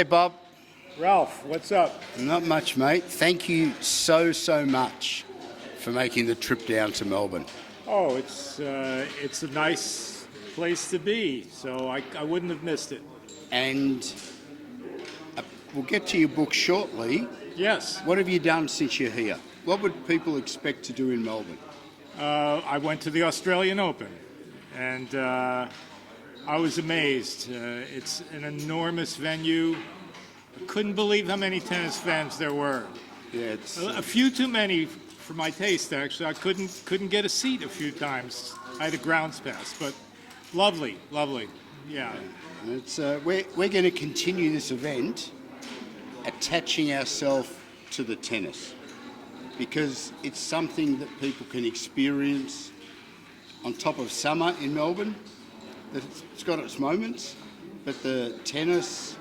Hey, Bob. Ralph, what's up? Not much, mate. Thank you so much for making the trip down to Melbourne. Oh, it's a nice place to be, so I wouldn't have missed it. And we'll get to your book shortly. Yes. What have you done since you're here? What would people expect to do in Melbourne? I went to the Australian Open, and I was amazed. It's an enormous venue. I couldn't believe how many tennis fans there were. Yeah, it's A few too many for my taste, actually. I couldn't get a seat a few times. I had a grounds pass, but lovely. Yeah. it's we're going to continue this event attaching ourselves to the tennis because it's something that people can experience on top of summer in Melbourne. It's got its moments, but the tennis,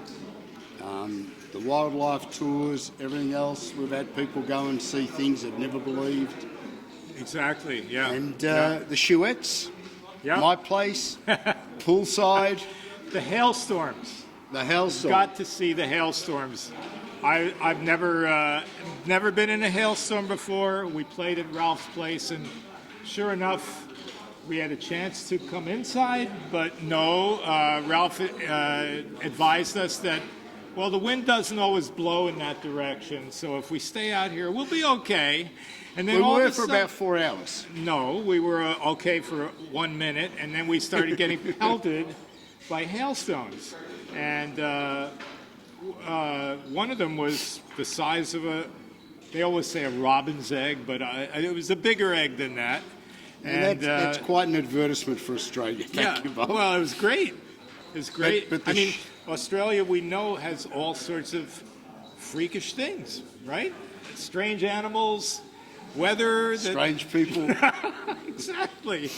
the wildlife tours, everything else, we've had people go and see things they've never believed. Exactly, yeah. And the Chouettes, Yeah. my place, poolside, The hailstorms. the hailstorm. Got to see the hailstorms. I've never been in a hailstorm before. We played at Ralph's place, and sure enough, we had a chance to come inside, but no. Ralph advised us that, well, the wind doesn't always blow in that direction, so if we stay out here, we'll be okay. And then We all were of a for sudden, about 4 hours. no, we were okay for 1 minute, and then we started getting pelted by hailstones. And one of them was the size of they always say a robin's egg, but it was a bigger egg than that. And that's quite an advertisement for Australia. Thank you, Bob. Well, it was great. It was great. But I mean, Australia, we know, has all sorts of freakish things, right? Strange animals, weather. Strange people. Exactly.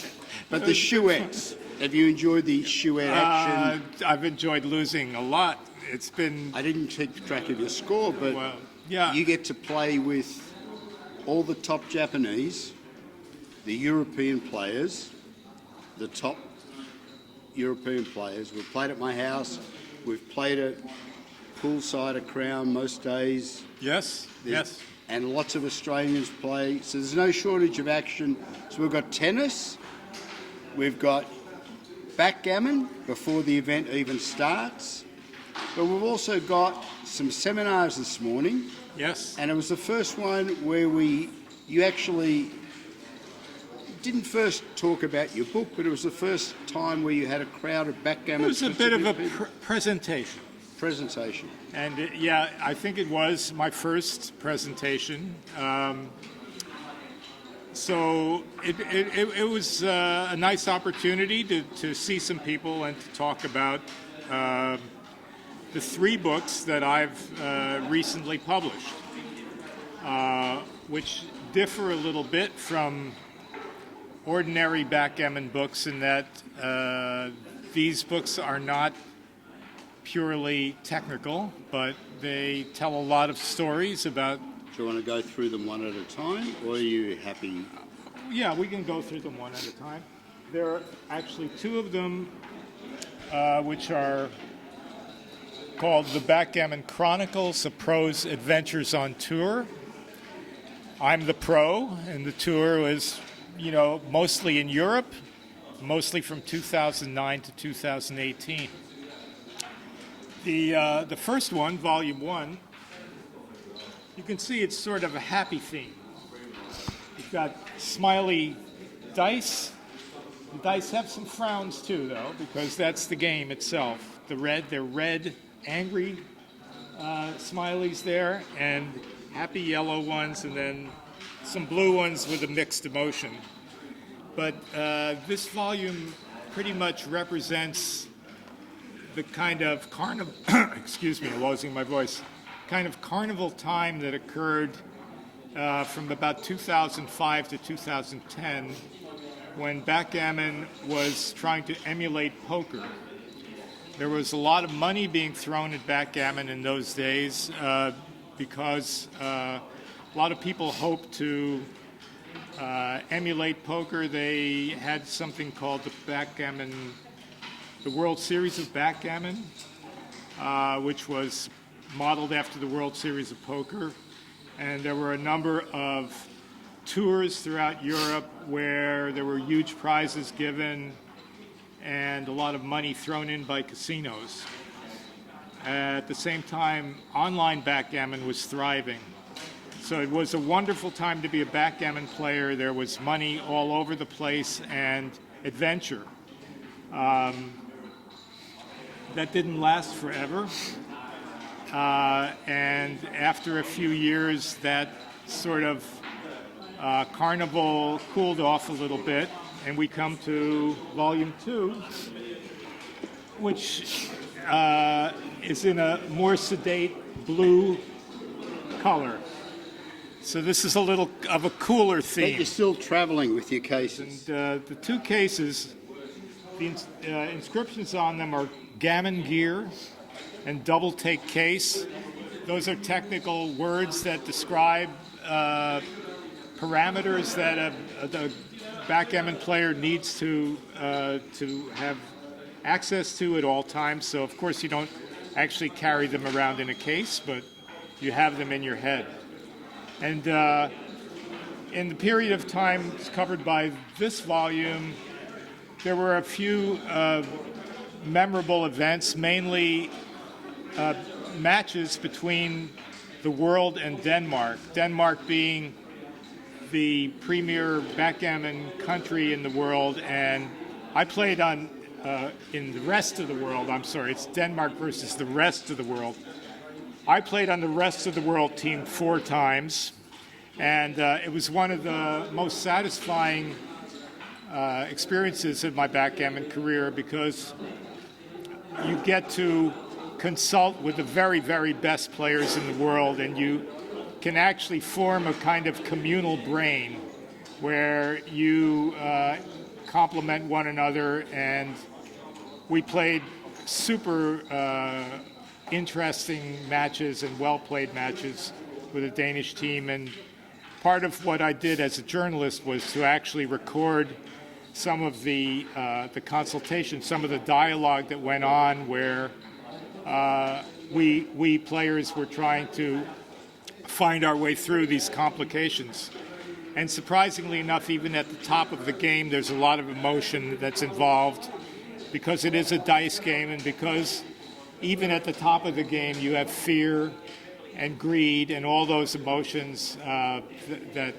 But the Chouettes, have you enjoyed the Chouette action? I've enjoyed losing a lot. It's been, I didn't keep track of your score, but well, yeah. you get to play with all the top Japanese, the European players, the top European players. We've played at my house. We've played at poolside at Crown most days. Yes, yes. And lots of Australians play. So there's no shortage of action. So we've got tennis. We've got backgammon before the event even starts. But we've also got some seminars this morning. Yes. And it was the first one where you actually didn't first talk about your book, but it was the first time where you had a crowd of backgammon. It was a bit of a presentation. Presentation. And yeah, I think it was my first presentation. So it was a nice opportunity to see some people and to talk about the 3 books that I've recently published, which differ a little bit from ordinary backgammon books in that these books are not purely technical, but they tell a lot of stories about. Do you want to go through them one at a time, or are you happy? Yeah, we can go through them one at a time. There are actually 2 of them which are called the Backgammon Chronicles, the Pro's Adventures on Tour. I'm the pro, and the tour was, mostly in Europe, mostly from 2009 to 2018. The first one, Volume 1, you can see it's sort of a happy theme. You've got smiley dice. The dice have some frowns too, though, because that's the game itself. They're red, angry smileys there, and happy yellow ones, and then some blue ones with a mixed emotion. But this volume pretty much represents the kind of carnival, excuse me, I'm losing my voice, kind of carnival time that occurred from about 2005 to 2010 when backgammon was trying to emulate poker. There was a lot of money being thrown at backgammon in those days because a lot of people hoped to emulate poker. They had something called the World Series of Backgammon. which was modeled after the World Series of Poker. And there were a number of tours throughout Europe where there were huge prizes given and a lot of money thrown in by casinos. At the same time, online backgammon was thriving. So it was a wonderful time to be a backgammon player. There was money all over the place and adventure. That didn't last forever. And after a few years, that sort of carnival cooled off a little bit, and we come to Volume 2, which is in a more sedate blue color. So this is a little of a cooler theme. But you're still traveling with your cases. And the two cases, the inscriptions on them are gammon gear and double take case. Those are technical words that describe parameters that a backgammon player needs to have access to at all times. So of course you don't actually carry them around in a case, but you have them in your head. And in the period of time covered by this volume, there were a few memorable events, mainly matches between the world and Denmark. Denmark being the premier backgammon country in the world, and I played on in the rest of the world. I'm sorry, it's Denmark versus the rest of the world. I played on the rest of the world team 4 times, and it was one of the most satisfying experiences of my backgammon career, because you get to consult with the very, very best players in the world, and you can actually form a kind of communal brain where you complement one another. And we played super interesting matches and well-played matches with a Danish team. And part of what I did as a journalist was to actually record some of the consultation, some of the dialogue that went on, where we players were trying to find our way through these complications. And surprisingly enough, even at the top of the game, there's a lot of emotion that's involved, because it is a dice game, and because even at the top of the game you have fear and greed and all those emotions that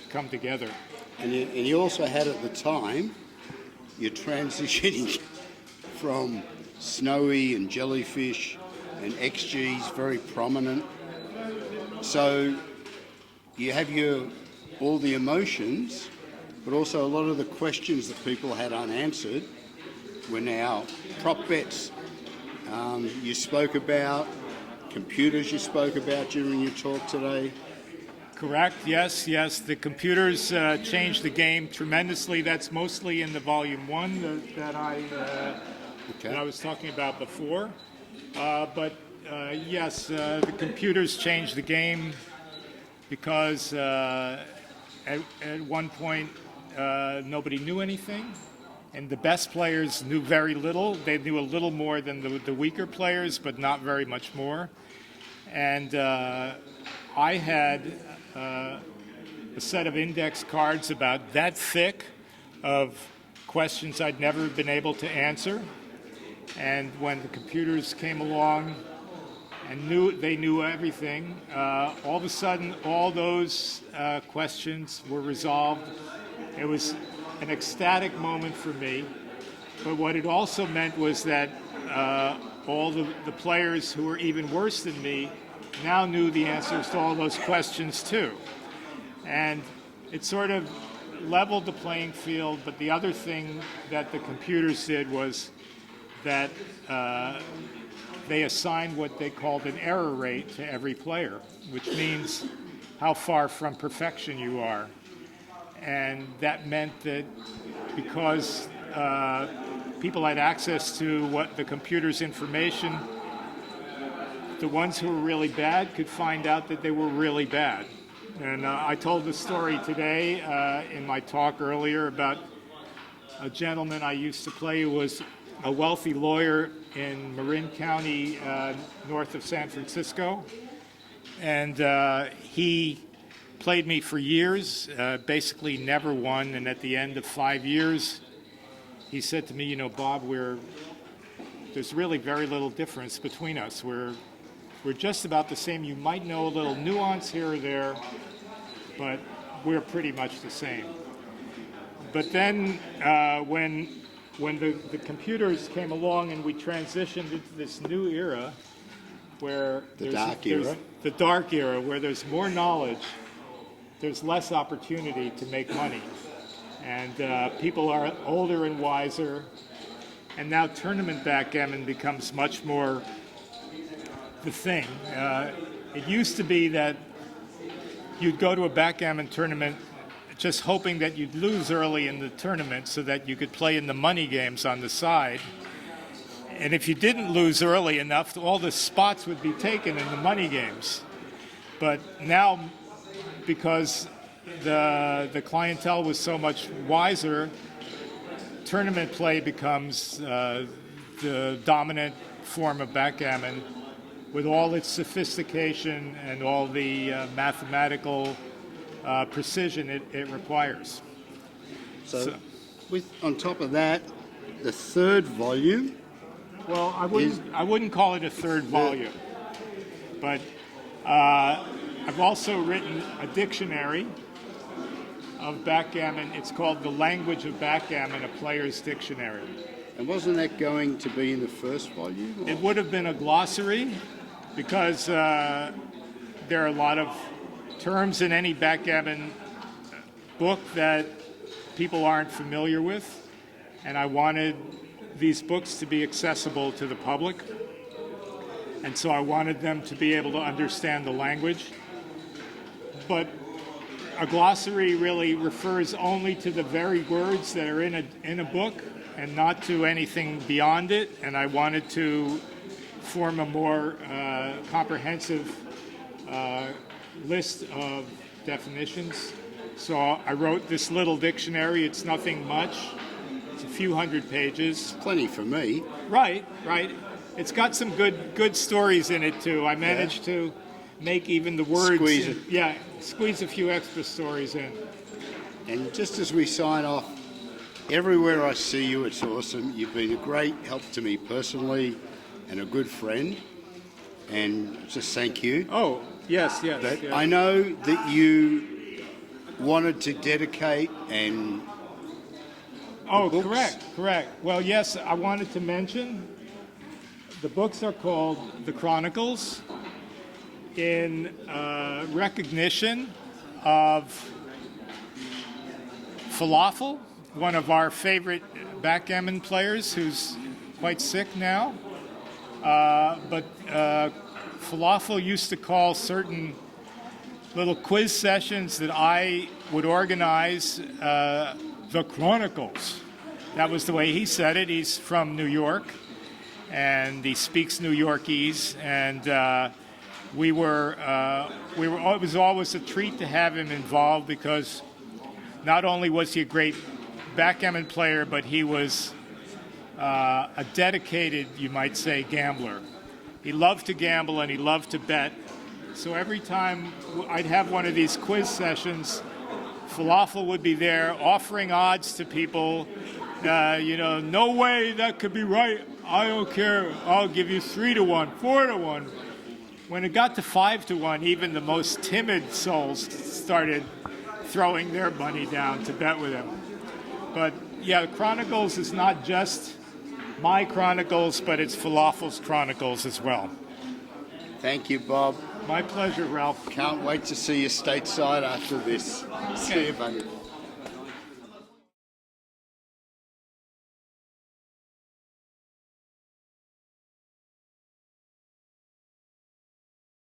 come together. And you also had at the time, you're transitioning from snowy and jellyfish and XG's very prominent. So you have all the emotions, but also a lot of the questions that people had unanswered were now prop bets. You spoke about computers, you spoke about during your talk today. Correct, yes. The computers changed the game tremendously. That's mostly in the Volume 1 that I was talking about before. But yes, the computers changed the game, because at one point nobody knew anything, and the best players knew very little. They knew a little more than the weaker players, but not very much more. And I had a set of index cards about that thick of questions I'd never been able to answer. And when the computers came along and they knew everything, all of a sudden all those questions were resolved. It was an ecstatic moment for me. But what it also meant was that all the players who were even worse than me now knew the answers to all those questions too. And it sort of leveled the playing field. But the other thing that the computers did was that they assigned what they called an error rate to every player, which means how far from perfection you are. And that meant that because people had access to what the computer's information, the ones who were really bad could find out that they were really bad. And I told the story today in my talk earlier about a gentleman I used to play who was a wealthy lawyer in Marin County, north of San Francisco. And he played me for years, basically never won. And at the end of 5 years, he said to me, you know, Bob, there's really very little difference between us. We're just about the same. You might know a little nuance here or there, but we're pretty much the same. But then when the computers came along and we transitioned into this new era where there's the dark era, where there's more knowledge, there's less opportunity to make money. And people are older and wiser. And now tournament backgammon becomes much more the thing. It used to be that you'd go to a backgammon tournament just hoping that you'd lose early in the tournament so that you could play in the money games on the side. And if you didn't lose early enough, all the spots would be taken in the money games. But now, because the clientele was so much wiser, tournament play becomes the dominant form of backgammon with all its sophistication and all the mathematical precision it requires. So on top of that, the third volume. Well, I wouldn't call it a third volume, but I've also written a dictionary of backgammon. It's called The Language of Backgammon, a Player's Dictionary. And wasn't that going to be in the first volume? Or? It would have been a glossary because there are a lot of terms in any backgammon book that people aren't familiar with, and I wanted these books to be accessible to the public, and so I wanted them to be able to understand the language. But a glossary really refers only to the very words that are in a book and not to anything beyond it, and I wanted to form a more comprehensive list of definitions. So I wrote this little dictionary. It's nothing much. It's a few hundred pages. Plenty for me. Right. It's got some good stories in it too. I managed to make even the words. Squeeze a few extra stories in. And just as we sign off, everywhere I see you, it's awesome. You've been a great help to me personally and a good friend. And just thank you. Oh, yes. I know that you wanted to dedicate and... Oh, correct. Well, yes, I wanted to mention the books are called The Chronicles in recognition of Falafel, one of our favorite backgammon players who's quite sick now. But Falafel used to call certain little quiz sessions that I would organize the Chronicles. That was the way he said it. He's from New York, and he speaks New Yorkese, and it was always a treat to have him involved because not only was he a great backgammon player, but he was a dedicated, you might say, gambler. He loved to gamble and he loved to bet. So every time I'd have one of these quiz sessions, Falafel would be there offering odds to people. No way that could be right. I don't care. I'll give you 3-1, 4-1. When it got to 5-1, even the most timid souls started throwing their money down to bet with him. But yeah, Chronicles is not just my Chronicles, but it's Falafel's Chronicles as well. Thank you, Bob. My pleasure, Ralph. Can't wait to see you stateside after this. See you, buddy.